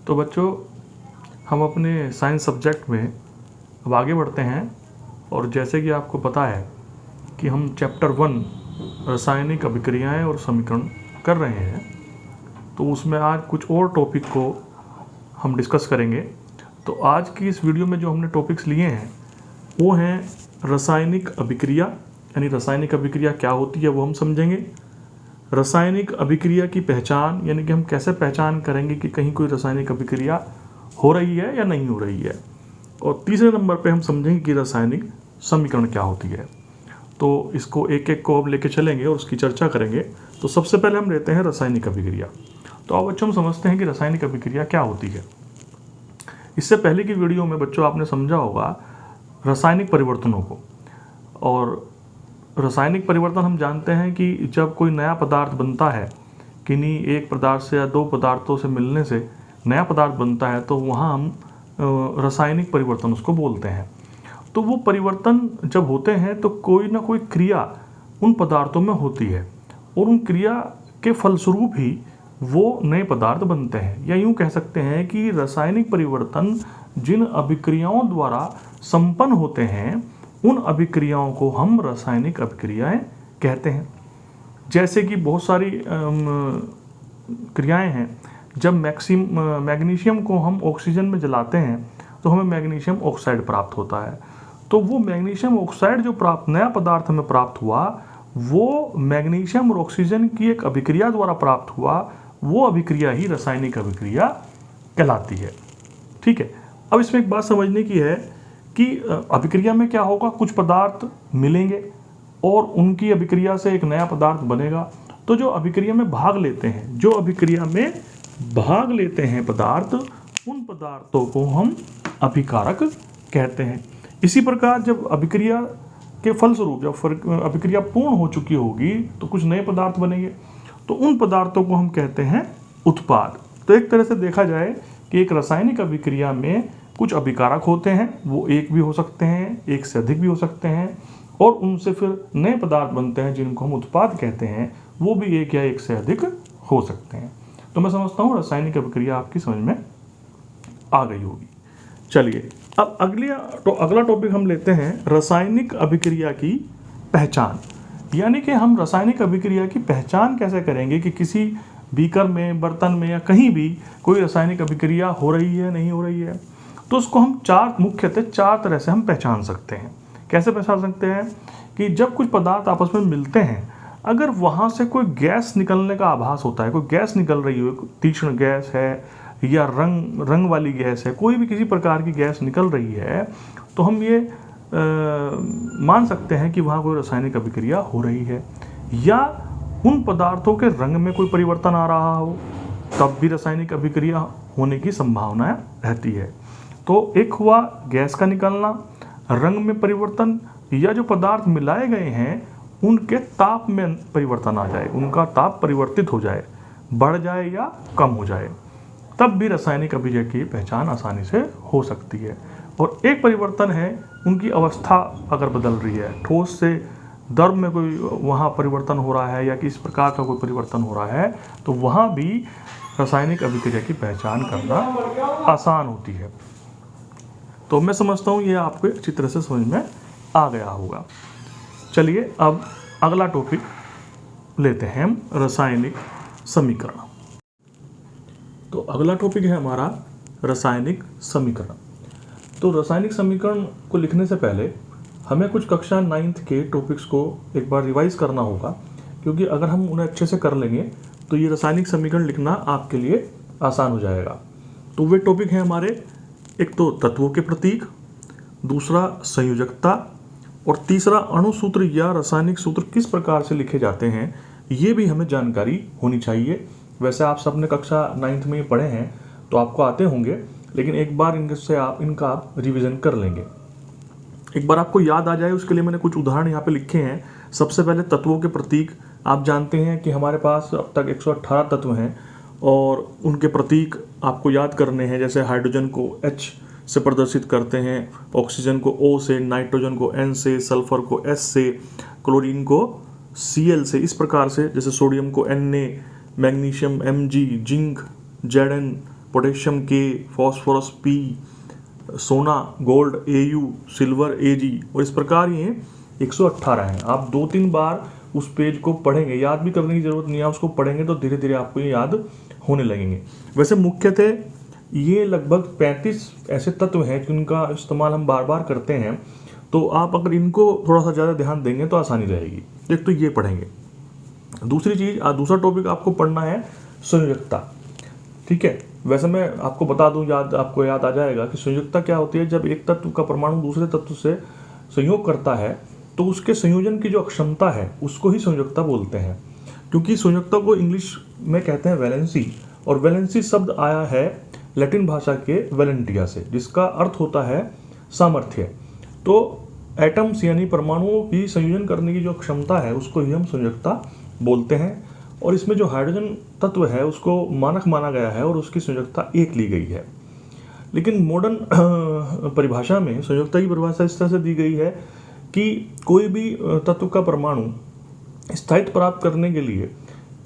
तो बच्चों, हम अपने साइंस सब्जेक्ट में अब आगे बढ़ते हैं और जैसे कि आपको पता है कि हम चैप्टर 1 रासायनिक अभिक्रियाएं और समीकरण कर रहे हैं, तो उसमें आज कुछ और टॉपिक को हम डिस्कस करेंगे। तो आज की इस वीडियो में जो हमने टॉपिक्स लिए हैं वो हैं रासायनिक अभिक्रिया, यानी रासायनिक अभिक्रिया क्या होती है वो हम समझेंगे। रासायनिक अभिक्रिया की पहचान, यानी कि हम कैसे पहचान करेंगे कि कहीं कोई रासायनिक अभिक्रिया हो रही है या नहीं हो रही है। और तीसरे नंबर पे हम समझेंगे कि रासायनिक समीकरण क्या होती है। तो इसको एक एक को अब लेके चलेंगे और उसकी चर्चा करेंगे। तो सबसे पहले हम लेते हैं रासायनिक अभिक्रिया। तो अब बच्चों हम समझते हैं कि रासायनिक अभिक्रिया क्या होती है। इससे पहले की वीडियो में बच्चों आपने समझा होगा रासायनिक परिवर्तनों को। और रासायनिक परिवर्तन हम जानते हैं कि जब कोई नया पदार्थ बनता है, किन्हीं एक पदार्थ से या दो पदार्थों से मिलने से नया पदार्थ बनता है, तो वहाँ हम रासायनिक परिवर्तन उसको बोलते हैं। तो वो परिवर्तन जब होते हैं तो कोई ना कोई क्रिया उन पदार्थों में होती है और उन क्रिया के फलस्वरूप ही वो नए पदार्थ बनते हैं। या यूँ कह सकते हैं कि रासायनिक परिवर्तन जिन अभिक्रियाओं द्वारा संपन्न होते हैं उन अभिक्रियाओं को हम रासायनिक अभिक्रियाएं कहते हैं। जैसे कि बहुत सारी क्रियाएं हैं। जब मैग्नीशियम को हम ऑक्सीजन में जलाते हैं तो हमें मैग्नीशियम ऑक्साइड प्राप्त होता है। तो वो मैग्नीशियम ऑक्साइड जो नया पदार्थ हमें प्राप्त हुआ, वो मैग्नीशियम और ऑक्सीजन की एक अभिक्रिया द्वारा प्राप्त हुआ, वो अभिक्रिया ही रासायनिक अभिक्रिया कहलाती है। ठीक है। अब इसमें एक बात समझने की है कि अभिक्रिया में क्या होगा, कुछ पदार्थ मिलेंगे और उनकी अभिक्रिया से एक नया पदार्थ बनेगा। तो जो अभिक्रिया में भाग लेते हैं पदार्थ, उन पदार्थों को हम अभिकारक कहते हैं। इसी प्रकार जब अभिक्रिया के फलस्वरूप जब अभिक्रिया पूर्ण हो चुकी होगी तो कुछ नए पदार्थ बनेंगे, तो उन पदार्थों को हम कहते हैं उत्पाद। तो एक तरह से देखा जाए कि एक रासायनिक अभिक्रिया में कुछ अभिकारक होते हैं, वो एक भी हो सकते हैं, एक से अधिक भी हो सकते हैं, और उनसे फिर नए पदार्थ बनते हैं जिनको हम उत्पाद कहते हैं, वो भी एक या एक से अधिक हो सकते हैं। तो मैं समझता हूँ रासायनिक अभिक्रिया आपकी समझ में आ गई होगी। चलिए अब अगला टॉपिक हम लेते हैं रासायनिक अभिक्रिया की पहचान। यानी कि हम रासायनिक अभिक्रिया की पहचान कैसे करेंगे कि किसी बीकर में, बर्तन में या कहीं भी कोई रासायनिक अभिक्रिया हो रही है, नहीं हो रही है। तो उसको हम मुख्यतः चार तरह से हम पहचान सकते हैं। कैसे पहचान सकते हैं कि जब कुछ पदार्थ आपस में मिलते हैं, अगर वहाँ से कोई गैस निकलने का आभास होता है, कोई गैस निकल रही हो, तीक्ष्ण गैस है या रंग वाली गैस है, कोई भी किसी प्रकार की गैस निकल रही है, तो हम ये मान सकते हैं कि वहाँ कोई रासायनिक अभिक्रिया हो रही है। या उन पदार्थों के रंग में कोई परिवर्तन आ रहा हो, तब भी रासायनिक अभिक्रिया होने की संभावना रहती है। तो एक हुआ गैस का निकलना, रंग में परिवर्तन, या जो पदार्थ मिलाए गए हैं उनके ताप में परिवर्तन आ जाए, उनका ताप परिवर्तित हो जाए, बढ़ जाए या कम हो जाए, तब भी रासायनिक अभिक्रिया की पहचान आसानी से हो सकती है। और एक परिवर्तन है उनकी अवस्था अगर बदल रही है, ठोस से द्रव में कोई वहाँ परिवर्तन हो रहा है या किस प्रकार का कोई परिवर्तन हो रहा है, तो वहाँ भी रासायनिक अभिक्रिया की पहचान करना आसान होती है। तो मैं समझता हूँ ये आपको अच्छी तरह से समझ में आ गया होगा। चलिए अब अगला टॉपिक लेते हैं हम, रासायनिक समीकरण। तो अगला टॉपिक है हमारा रासायनिक समीकरण। तो रासायनिक समीकरण को लिखने से पहले हमें कुछ कक्षा 9th के टॉपिक्स को एक बार रिवाइज करना होगा, क्योंकि अगर हम उन्हें अच्छे से कर लेंगे तो ये रासायनिक समीकरण लिखना आपके लिए आसान हो जाएगा। तो वे टॉपिक हैं हमारे, एक तो तत्वों के प्रतीक, दूसरा संयोजकता, और तीसरा अणुसूत्र या रासायनिक सूत्र किस प्रकार से लिखे जाते हैं, ये भी हमें जानकारी होनी चाहिए। वैसे आप सबने कक्षा 9th में पढ़े हैं तो आपको आते होंगे, लेकिन एक बार इनका आप रिवीजन कर लेंगे, एक बार आपको याद आ जाए, उसके लिए मैंने कुछ उदाहरण यहाँ पे लिखे हैं। सबसे पहले तत्वों के प्रतीक। आप जानते हैं कि हमारे पास अब तक 118 तत्व हैं और उनके प्रतीक आपको याद करने हैं। जैसे हाइड्रोजन को H से प्रदर्शित करते हैं, ऑक्सीजन को O से, नाइट्रोजन को N से, सल्फर को S से, क्लोरीन को Cl से, इस प्रकार से। जैसे सोडियम को Na, magnesium Mg, zinc Zn, potassium के, फॉस्फोरस पी, सोना गोल्ड Au, सिल्वर Ag, और इस प्रकार ये 118 हैं। आप 2-3 बार उस पेज को पढ़ेंगे, याद भी करने की जरूरत नहीं है, उसको पढ़ेंगे तो धीरे धीरे आपको ये याद होने लगेंगे। वैसे मुख्यतः ये लगभग 35 ऐसे तत्व हैं जिनका इस्तेमाल हम बार बार करते हैं, तो आप अगर इनको थोड़ा सा ज़्यादा ध्यान देंगे तो आसानी रहेगी। एक तो ये पढ़ेंगे। दूसरी चीज़, दूसरा टॉपिक आपको पढ़ना है संयोजकता। ठीक है, वैसे मैं आपको बता दूं, आपको याद आ जाएगा कि संयोजकता क्या होती है। जब एक तत्व का परमाणु दूसरे तत्व से संयोग करता है तो उसके संयोजन की जो अक्षमता है उसको ही संयोजकता बोलते हैं। क्योंकि संयोजकता को इंग्लिश में कहते हैं वैलेंसी, और वैलेंसी शब्द आया है लैटिन भाषा के वैलेंटिया से, जिसका अर्थ होता है सामर्थ्य। तो एटम्स यानी परमाणुओं की संयोजन करने की जो क्षमता है उसको ही हम संयोजकता बोलते हैं। और इसमें जो हाइड्रोजन तत्व है उसको मानक माना गया है और उसकी संयोजकता 1 ली गई है। लेकिन मॉडर्न परिभाषा में संयोजकता की परिभाषा इस तरह से दी गई है कि कोई भी तत्व का परमाणु स्थायित्व प्राप्त करने के लिए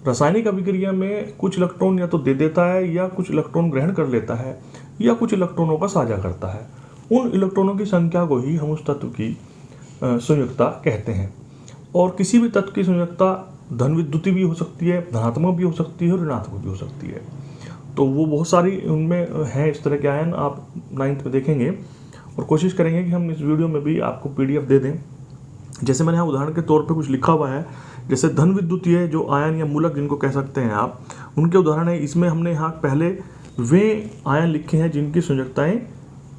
रासायनिक अभिक्रिया में कुछ इलेक्ट्रॉन या तो दे देता है, या कुछ इलेक्ट्रॉन ग्रहण कर लेता है, या कुछ इलेक्ट्रॉनों का साझा करता है। उन इलेक्ट्रॉनों की संख्या को ही हम उस तत्व की संयोजकता कहते हैं। और किसी भी तत्व की संयोजकता धन विद्युतीय भी हो सकती है, धनात्मक भी हो सकती है और ऋणात्मक भी हो सकती है। तो वो बहुत सारी उनमें हैं इस तरह के आयन, आप 9th में देखेंगे और कोशिश करेंगे कि हम इस वीडियो में भी आपको PDF दे दें। जैसे मैंने यहाँ उदाहरण के तौर पे कुछ लिखा हुआ है, जैसे धन विद्युतीय जो आयन या मूलक जिनको कह सकते हैं आप, उनके उदाहरण है। इसमें हमने यहाँ पहले वे आयन लिखे हैं जिनकी संयोजकताएं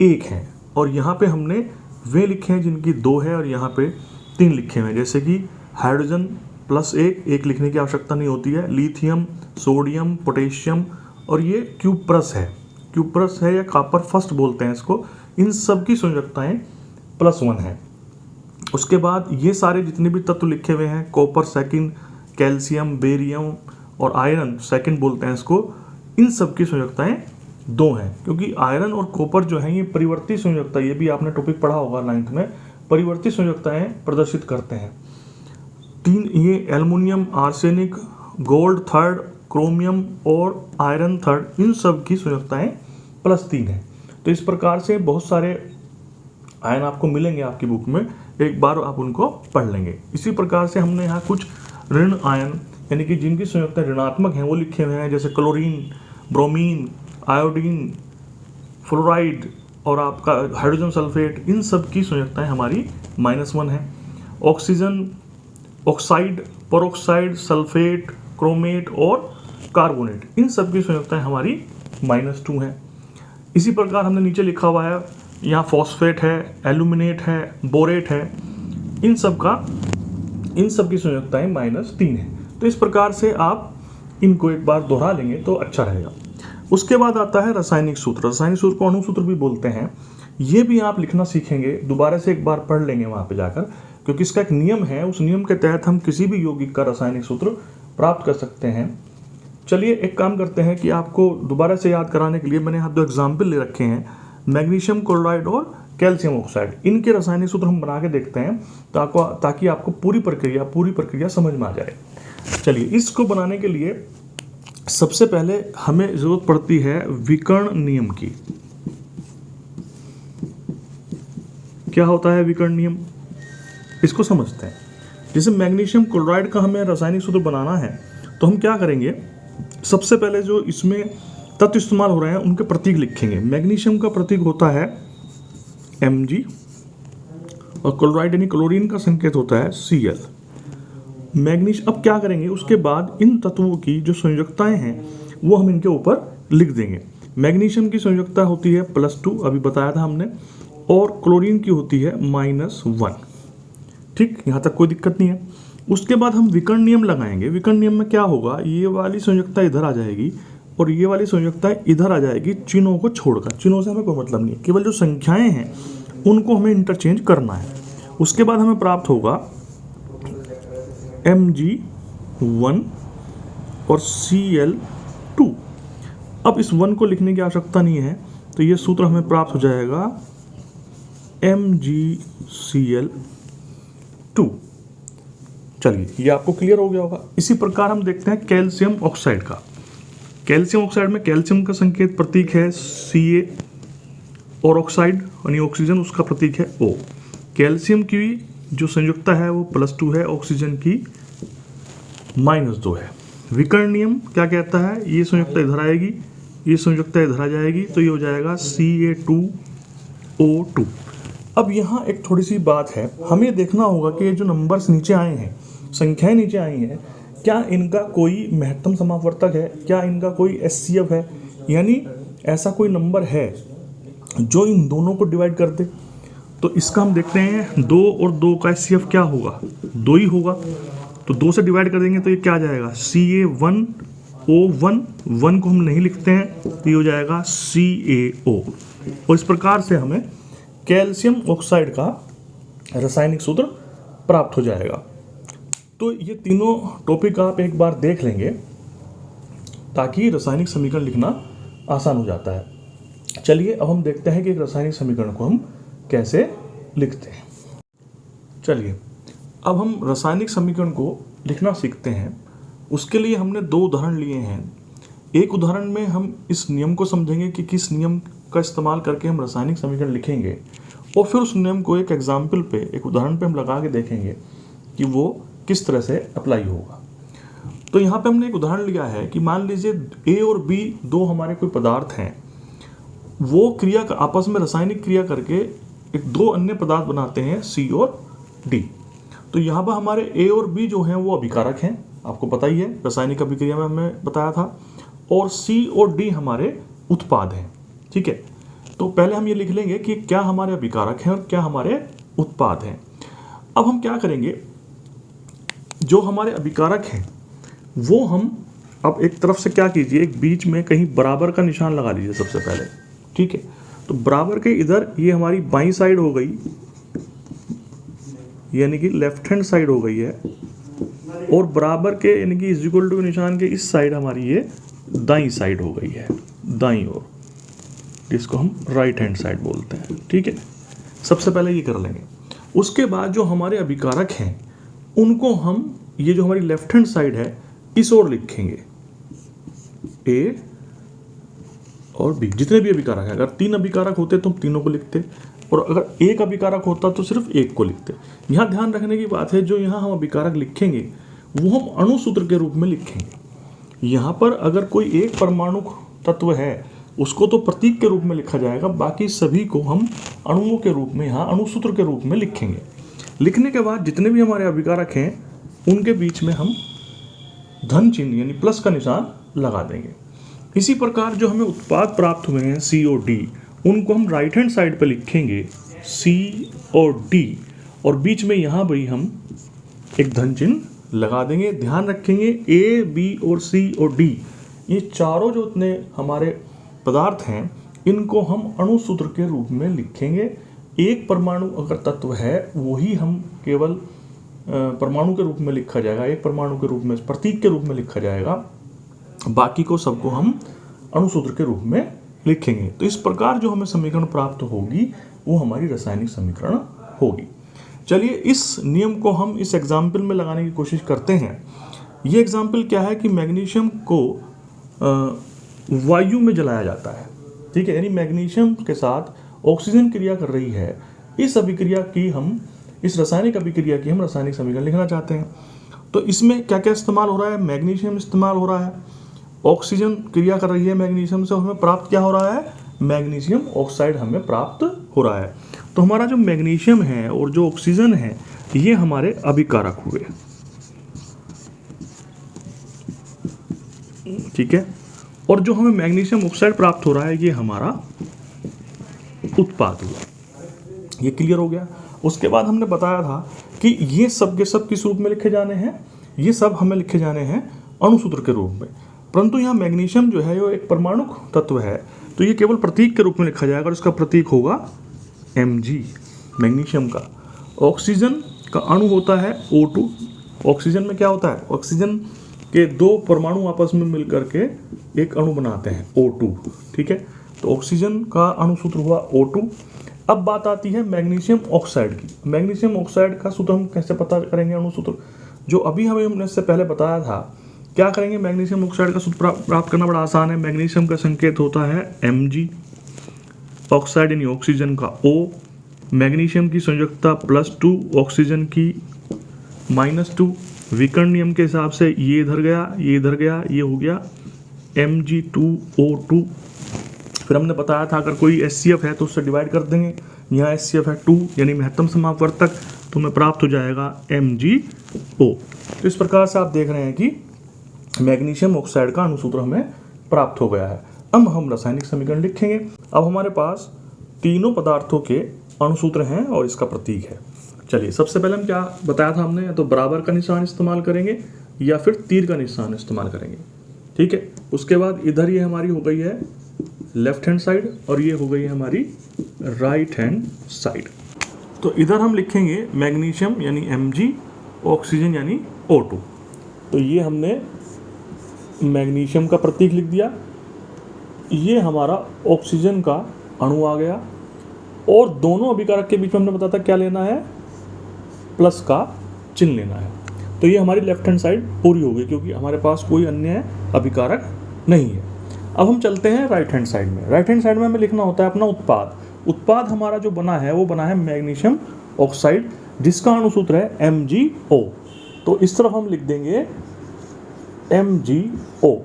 1 हैं, और यहाँ पे हमने वे लिखे हैं जिनकी 2 है, और यहाँ पे 3 लिखे हुए हैं। जैसे कि हाइड्रोजन +1, 1 लिखने की आवश्यकता नहीं होती है, लिथियम, सोडियम, पोटेशियम, और ये क्यूप्रस है या कॉपर फर्स्ट बोलते हैं इसको। इन सब की संयोजकताएं +1 है। उसके बाद ये सारे जितने भी तत्व लिखे हुए हैं, कॉपर सेकंड, कैल्शियम, बेरियम और आयरन सेकंड बोलते हैं इसको, इन सब की संयोजकताएं 2 हैं। क्योंकि आयरन और कॉपर जो है ये परिवर्ती संयोजकता, ये भी आपने टॉपिक पढ़ा होगा 9th में, परिवर्ती संयोजकताएं प्रदर्शित करते हैं। 3 ये aluminium, arsenic, gold third, chromium और आयरन थर्ड, इन सब की संयोजकताएं +3 है। तो इस प्रकार से बहुत सारे आयन आपको मिलेंगे आपकी बुक में, एक बार आप उनको पढ़ लेंगे। इसी प्रकार से हमने यहाँ कुछ ऋण आयन यानी कि जिनकी संयोजकता ऋणात्मक है वो लिखे हुए हैं, जैसे क्लोरीन, ब्रोमीन, आयोडीन, फ्लोराइड और आपका हाइड्रोजन सल्फेट, इन सब की संयोजकताएं हमारी -1 है। Oxygen, oxide, peroxide, sulphate, chromate और कार्बोनेट, इन सब की संयोजकताएं हमारी -2 हैं। इसी प्रकार हमने नीचे लिखा हुआ है, यहाँ फॉस्फेट है, एल्यूमिनेट है, बोरेट है, इन सब की संयोजकताएं -3 है। तो इस प्रकार से आप इनको एक बार दोहरा लेंगे तो अच्छा रहेगा। उसके बाद आता है रासायनिक सूत्र। रासायनिक सूत्र को अणुसूत्र भी बोलते हैं। ये भी आप लिखना सीखेंगे, दोबारा से एक बार पढ़ लेंगे वहाँ पे जाकर, क्योंकि इसका एक नियम है, उस नियम के तहत हम किसी भी यौगिक का रासायनिक सूत्र प्राप्त कर सकते हैं। चलिए एक काम करते हैं कि आपको दोबारा से याद कराने के लिए मैंने यहाँ 2 एग्जाम्पल ले रखे हैं, मैग्नीशियम क्लोराइड और कैल्शियम ऑक्साइड। इनके रासायनिक सूत्र हम बना के देखते हैं ताकि आपको पूरी प्रक्रिया समझ में आ जाए। चलिए, इसको बनाने के लिए सबसे पहले हमें जरूरत पड़ती है विकर्ण नियम की। क्या होता है विकर्ण नियम, इसको समझते हैं। जैसे मैग्नीशियम क्लोराइड का हमें रासायनिक सूत्र बनाना है तो हम क्या करेंगे, सबसे पहले जो इसमें तत्व इस्तेमाल हो रहे हैं उनके प्रतीक लिखेंगे। मैग्नीशियम का प्रतीक होता है Mg और क्लोराइड यानी क्लोरीन का संकेत होता है Cl। अब क्या करेंगे, उसके बाद इन तत्वों की जो संयोजकताएं हैं वो हम इनके ऊपर लिख देंगे। मैग्नीशियम की संयोजकता होती है +2, अभी बताया था हमने, और क्लोरीन की होती है -1। ठीक, यहाँ तक कोई दिक्कत नहीं है। उसके बाद हम विकर्ण नियम लगाएंगे। विकर्ण नियम में क्या होगा, ये वाली संयोजकता इधर आ जाएगी और ये वाली संयोजकता इधर आ जाएगी, चिन्हों को छोड़कर। चिन्हों से हमें कोई मतलब नहीं है, केवल जो संख्याएं हैं उनको हमें इंटरचेंज करना है। उसके बाद हमें प्राप्त होगा Mg1 और Cl2। अब इस 1 को लिखने की आवश्यकता नहीं है, तो ये सूत्र हमें प्राप्त हो जाएगा MgCl2। चलिए, ये आपको क्लियर हो गया होगा। इसी प्रकार हम देखते हैं कैल्शियम ऑक्साइड का। कैल्शियम ऑक्साइड में कैल्शियम का संकेत प्रतीक है Ca और ऑक्साइड यानी ऑक्सीजन उसका प्रतीक है O। कैल्शियम की जो संयुक्ता है वो +2 है, ऑक्सीजन की -2 है। विकर्ण नियम क्या कहता है, ये संयुक्ता इधर आएगी, ये संयुक्ता इधर आ जाएगी, तो ये हो जाएगा Ca2O2। अब यहाँ एक थोड़ी सी बात है, हमें देखना होगा कि ये जो नंबर्स नीचे आए हैं, संख्याएं नीचे आई हैं, क्या इनका कोई महत्तम समापवर्तक है, क्या इनका कोई HCF है, यानी ऐसा कोई नंबर है जो इन दोनों को डिवाइड कर दे। तो इसका हम देखते हैं 2 और 2 का HCF क्या होगा, 2 ही होगा, तो 2 से डिवाइड कर देंगे तो ये क्या आ जाएगा Ca1O1, 1 को हम नहीं लिखते हैं तो ये हो जाएगा CaO। और इस प्रकार से हमें कैल्शियम ऑक्साइड का रासायनिक सूत्र प्राप्त हो जाएगा। तो ये तीनों टॉपिक आप एक बार देख लेंगे ताकि रासायनिक समीकरण लिखना आसान हो जाता है। चलिए अब हम देखते हैं कि एक रासायनिक समीकरण को हम कैसे लिखते हैं। चलिए अब हम रासायनिक समीकरण को लिखना सीखते हैं। उसके लिए हमने 2 उदाहरण लिए हैं। एक उदाहरण में हम इस नियम को समझेंगे कि किस नियम का इस्तेमाल करके हम रासायनिक समीकरण लिखेंगे, और फिर उस नियम को एक एग्जाम्पल पे, एक उदाहरण पे हम लगा के देखेंगे कि वो किस तरह से अप्लाई होगा। तो यहाँ पे हमने एक उदाहरण लिया है कि मान लीजिए A और B 2 हमारे कोई पदार्थ हैं, वो क्रिया आपस में रासायनिक क्रिया करके एक 2 अन्य पदार्थ बनाते हैं C और D। तो यहाँ पर हमारे A और B जो हैं वो अभिकारक हैं, आपको पता ही है, रासायनिक अभिक्रिया में हमने बताया था, और C और D हमारे उत्पाद हैं। ठीक है, तो पहले हम ये लिख लेंगे कि क्या हमारे अभिकारक हैं और क्या हमारे उत्पाद हैं। अब हम क्या करेंगे, जो हमारे अभिकारक हैं वो हम अब एक तरफ से क्या कीजिए, एक बीच में कहीं बराबर का निशान लगा लीजिए सबसे पहले। ठीक है, तो बराबर के इधर ये हमारी बाईं साइड हो गई, यानी कि लेफ्ट हैंड साइड हो गई है, और बराबर के यानी कि इज इक्वल टू निशान के इस साइड हमारी ये दाईं साइड हो गई है, दाईं ओर, जिसको हम राइट हैंड साइड बोलते हैं। ठीक है, सबसे पहले ये कर लेंगे। उसके बाद जो हमारे अभिकारक हैं उनको हम, ये जो हमारी लेफ्ट हैंड साइड है इस ओर लिखेंगे, A और B, जितने भी अभिकारक हैं। अगर 3 अभिकारक होते तो हम तीनों को लिखते, और अगर 1 अभिकारक होता तो सिर्फ 1 को लिखते। यहाँ ध्यान रखने की बात है, जो यहाँ हम अभिकारक लिखेंगे वो हम अणुसूत्र के रूप में लिखेंगे। यहाँ पर अगर कोई एक परमाणु तत्व है उसको तो प्रतीक के रूप में लिखा जाएगा, बाकी सभी को हम अणुओं के रूप में, यहाँ अणुसूत्र के रूप में लिखेंगे। लिखने के बाद जितने भी हमारे अभिकारक हैं उनके बीच में हम धन चिन्ह यानी प्लस का निशान लगा देंगे। इसी प्रकार जो हमें उत्पाद प्राप्त हुए हैं C और D, उनको हम राइट हैंड साइड पर लिखेंगे C और D, और बीच में यहाँ भी हम एक धन चिन्ह लगा देंगे। ध्यान रखेंगे A, B और C और D, ये चारों जो इतने हमारे पदार्थ हैं इनको हम अणुसूत्र के रूप में लिखेंगे। एक परमाणु अगर तत्व है वही हम केवल परमाणु के रूप में लिखा जाएगा, एक परमाणु के रूप में, प्रतीक के रूप में लिखा जाएगा, बाकी को सबको हम अणुसूत्र के रूप में लिखेंगे। तो इस प्रकार जो हमें समीकरण प्राप्त होगी वो हमारी रासायनिक समीकरण होगी। चलिए इस नियम को हम इस एग्जाम्पल में लगाने की कोशिश करते हैं। ये एग्जाम्पल क्या है कि मैग्नीशियम को वायु में जलाया जाता है। ठीक है, यानी मैग्नीशियम के साथ ऑक्सीजन क्रिया कर रही है। इस अभिक्रिया की हम, इस रासायनिक अभिक्रिया की हम रासायनिक समीकरण लिखना चाहते हैं। तो इसमें क्या क्या इस्तेमाल हो रहा है, मैग्नीशियम इस्तेमाल हो रहा है, ऑक्सीजन क्रिया कर रही है मैग्नीशियम से, हमें प्राप्त क्या हो रहा है, मैग्नीशियम ऑक्साइड हमें प्राप्त हो रहा है। तो हमारा जो मैग्नीशियम है और जो ऑक्सीजन है ये हमारे अभिकारक हुए। ठीक है, और जो हमें मैग्नीशियम ऑक्साइड प्राप्त हो रहा है ये हमारा उत्पाद हुआ। ये क्लियर हो गया। उसके बाद हमने बताया था कि ये सब के सब किस रूप में लिखे जाने हैं, ये सब हमें लिखे जाने हैं अणुसूत्र के रूप में। परंतु यहाँ मैग्नीशियम जो है वो एक परमाणु तत्व है, तो ये केवल प्रतीक के रूप में लिखा जाएगा और इसका प्रतीक होगा Mg, मैग्नीशियम का। ऑक्सीजन का अणु होता है O2। ऑक्सीजन में क्या होता है, ऑक्सीजन के 2 परमाणु आपस में मिलकर के एक अणु बनाते हैं O2। ठीक है, तो ऑक्सीजन का अणुसूत्र हुआ O2। अब बात आती है मैग्नीशियम ऑक्साइड की। मैग्नीशियम ऑक्साइड का सूत्र हम कैसे पता करेंगे, अणुसूत्र जो अभी हमने इससे पहले बताया था क्या करेंगे, मैग्नीशियम ऑक्साइड का सूत्र प्राप्त करना बड़ा आसान है। मैग्नीशियम का संकेत होता है Mg, ऑक्साइड यानी ऑक्सीजन का O, मैग्नीशियम की संयोजकता +2, ऑक्सीजन की -2। विकर्ण नियम के हिसाब से ये इधर गया, ये इधर गया, ये हो गया Mg2O2। फिर हमने बताया था अगर कोई HCF है तो उससे डिवाइड कर देंगे, यहाँ HCF है 2 यानी महत्तम समापवर्तक, तो हमें प्राप्त हो जाएगा MgO। तो इस प्रकार से आप देख रहे हैं कि मैग्नीशियम ऑक्साइड का अणुसूत्र हमें प्राप्त हो गया है। अब हम रासायनिक समीकरण लिखेंगे। अब हमारे पास तीनों पदार्थों के अणुसूत्र हैं और इसका प्रतीक है। चलिए सबसे पहले हम क्या बताया था हमने, या तो बराबर का निशान इस्तेमाल करेंगे या फिर तीर का निशान इस्तेमाल करेंगे, ठीक है। उसके बाद इधर ये हमारी हो गई है लेफ्ट हैंड साइड और ये हो गई है हमारी राइट हैंड साइड। तो इधर हम लिखेंगे मैग्नीशियम यानी Mg, ऑक्सीजन यानी O2। तो ये हमने मैग्नीशियम का प्रतीक लिख दिया, ये हमारा ऑक्सीजन का अणु आ गया, और दोनों अभिकारक के बीच में हमने बताया था क्या लेना है, प्लस का चिन्ह लेना है। तो ये हमारी लेफ्ट हैंड साइड पूरी हो गई क्योंकि हमारे पास कोई अन्य अभिकारक नहीं है। अब हम चलते हैं राइट हैंड साइड में। राइट हैंड साइड में हमें लिखना होता है अपना उत्पाद। उत्पाद हमारा जो बना है वो बना है मैग्नीशियम ऑक्साइड, जिसका अणुसूत्र है MgO। तो इस तरफ हम लिख देंगे MgO,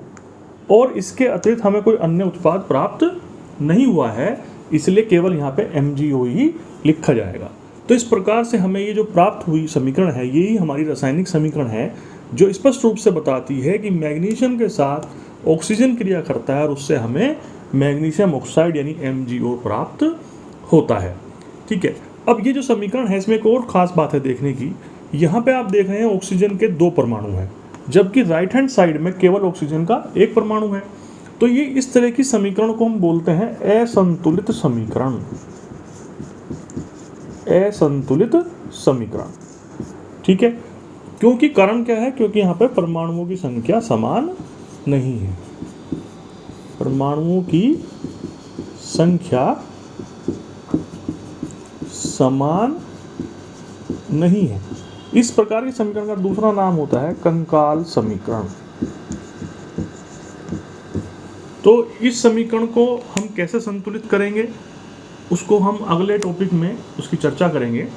और इसके अतिरिक्त हमें कोई अन्य उत्पाद प्राप्त नहीं हुआ है, इसलिए केवल यहाँ पे MgO ही लिखा जाएगा। तो इस प्रकार से हमें ये जो प्राप्त हुई समीकरण है, यही हमारी रासायनिक समीकरण है जो स्पष्ट रूप से बताती है कि मैग्नीशियम के साथ ऑक्सीजन क्रिया करता है और उससे हमें मैग्नीशियम ऑक्साइड यानी MgO प्राप्त होता है, ठीक है। अब ये जो समीकरण है इसमें एक और ख़ास बात है देखने की। यहाँ पे आप देख रहे हैं ऑक्सीजन के 2 परमाणु हैं, जबकि राइट हैंड साइड में केवल ऑक्सीजन का 1 परमाणु है। तो ये इस तरह की समीकरण को हम बोलते हैं असंतुलित समीकरण। असंतुलित समीकरण, ठीक है। क्योंकि कारण क्या है, क्योंकि यहाँ पे परमाणुओं की संख्या समान नहीं है। परमाणुओं की संख्या समान नहीं है। इस प्रकार के समीकरण का दूसरा नाम होता है कंकाल समीकरण। तो इस समीकरण को हम कैसे संतुलित करेंगे उसको हम अगले टॉपिक में उसकी चर्चा करेंगे।